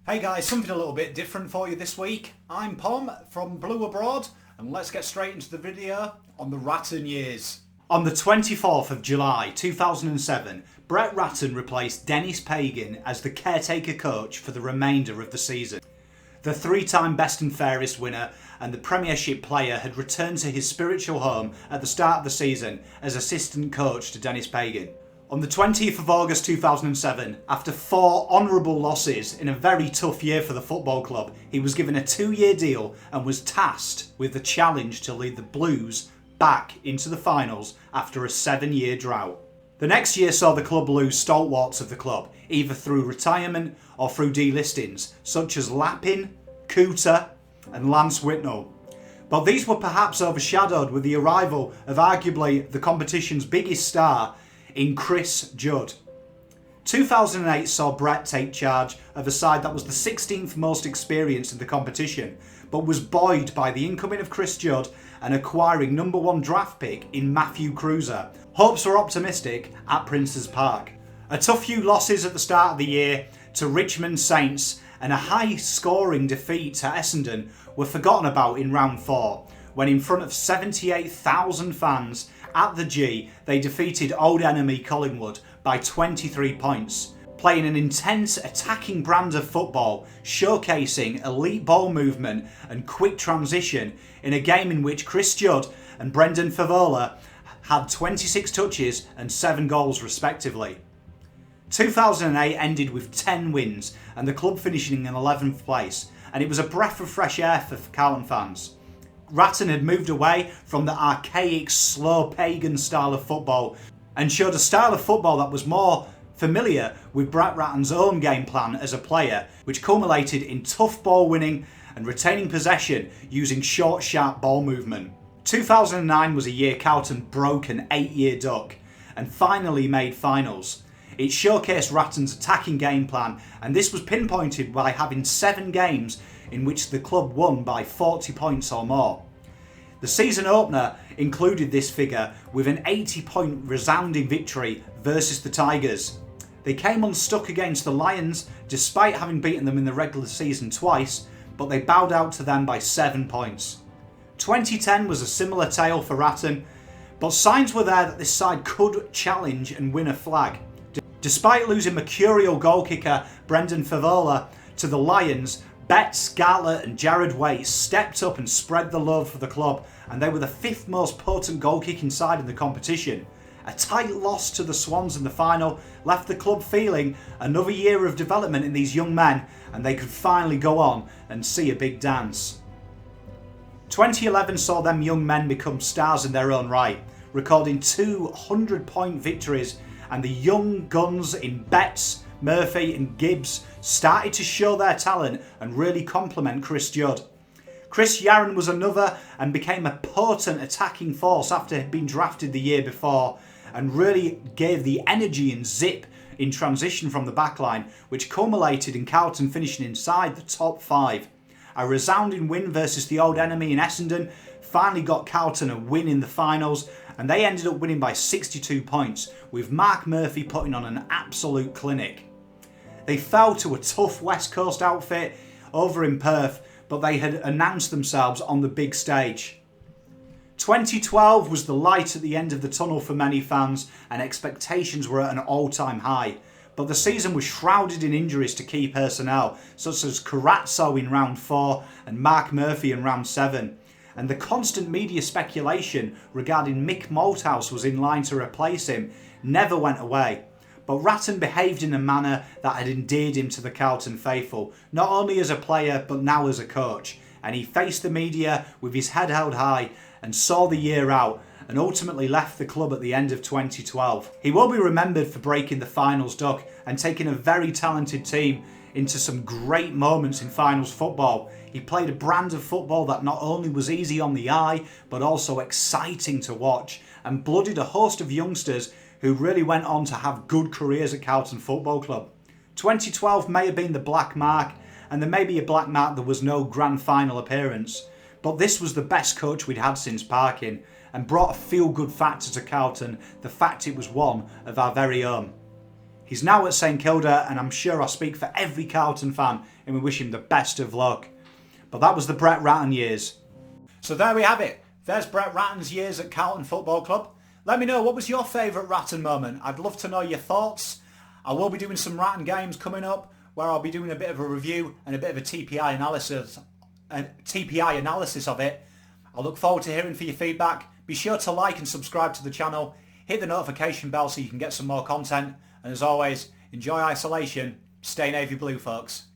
Hey guys, something a little bit different for you this week. I'm Pom from Blue Abroad and let's get straight into the video on the Ratten years. On the 24th of July 2007, Brett Ratten replaced Dennis Pagan as the caretaker coach for the remainder of the season. The three-time best and fairest winner and the Premiership player had returned to his spiritual home at the start of the season as assistant coach to Dennis Pagan. On the 20th of August 2007, after 4 honourable losses in a very tough year for the football club, he was given a 2-year deal and was tasked with the challenge to lead the Blues back into the finals after a 7-year drought. The next year saw the club lose stalwarts of the club, either through retirement or through delistings, such as Lappin, Cooter and Lance Whitnell. But these were perhaps overshadowed with the arrival of arguably the competition's biggest star in Chris Judd. 2008 saw Brett take charge of a side that was the 16th most experienced in the competition, but was buoyed by the incoming of Chris Judd and acquiring #1 draft pick in Matthew Cruiser. Hopes were optimistic at Prince's Park. A tough few losses at the start of the year to Richmond Saints and a high-scoring defeat to Essendon were forgotten about in round 4, when in front of 78,000 fans at the G, they defeated old enemy Collingwood by 23 points, playing an intense attacking brand of football, showcasing elite ball movement and quick transition in a game in which Chris Judd and Brendan Favola had 26 touches and 7 goals respectively. 2008 ended with 10 wins and the club finishing in 11th place, and it was a breath of fresh air for Carlton fans. Ratten had moved away from the archaic, slow, pagan style of football and showed a style of football that was more familiar with Brett Ratten's own game plan as a player, which culminated in tough ball winning and retaining possession using short, sharp ball movement. 2009 was a year Carlton broke an 8-year duck and finally made finals. It showcased Ratten's attacking game plan, and this was pinpointed by having 7 games in which the club won by 40 points or more. The season opener included this figure with an 80-point resounding victory versus the Tigers. They came unstuck against the Lions despite having beaten them in the regular season twice, but they bowed out to them by 7 points. 2010 was a similar tale for Ratten, but signs were there that this side could challenge and win a flag. Despite losing mercurial goal kicker Brendan Favola to the Lions, Betts, Gartlett and Jared Waite stepped up and spread the love for the club, and they were the 5th most potent goal-kicking side in the competition. A tight loss to the Swans in the final left the club feeling another year of development in these young men, and they could finally go on and see a big dance. 2011 saw them young men become stars in their own right, recording 200-point victories, and the young guns in Betts, Murphy and Gibbs started to show their talent and really complement Chris Judd. Chris Yarran was another and became a potent attacking force after he'd been drafted the year before, and really gave the energy and zip in transition from the backline, which culminated in Carlton finishing inside the top 5. A resounding win versus the old enemy in Essendon finally got Carlton a win in the finals, and they ended up winning by 62 points, with Mark Murphy putting on an absolute clinic. They fell to a tough West Coast outfit over in Perth, but they had announced themselves on the big stage. 2012 was the light at the end of the tunnel for many fans, and expectations were at an all-time high. But the season was shrouded in injuries to key personnel, such as Carazzo in round 4 and Mark Murphy in round 7. And the constant media speculation regarding Mick Malthouse was in line to replace him never went away. But Ratten behaved in a manner that had endeared him to the Carlton faithful, not only as a player but now as a coach, and he faced the media with his head held high and saw the year out, and ultimately left the club at the end of 2012. He will be remembered for breaking the finals duck and taking a very talented team into some great moments in finals football. He played a brand of football that not only was easy on the eye but also exciting to watch, and blooded a host of youngsters who really went on to have good careers at Carlton Football Club. 2012 may have been the black mark, and there may be a black mark there was no grand final appearance, but this was the best coach we'd had since Parkin, and brought a feel-good factor to Carlton, the fact it was one of our very own. He's now at St Kilda, and I'm sure I speak for every Carlton fan, and we wish him the best of luck. But that was the Brett Ratten years. So there we have it. There's Brett Ratten's years at Carlton Football Club. Let me know, what was your favourite Ratten moment? I'd love to know your thoughts. I will be doing some Ratten games coming up, where I'll be doing a bit of a review and a bit of a TPI analysis of it. I look forward to hearing for your feedback. Be sure to like and subscribe to the channel. Hit the notification bell so you can get some more content. And as always, enjoy isolation. Stay navy blue, folks.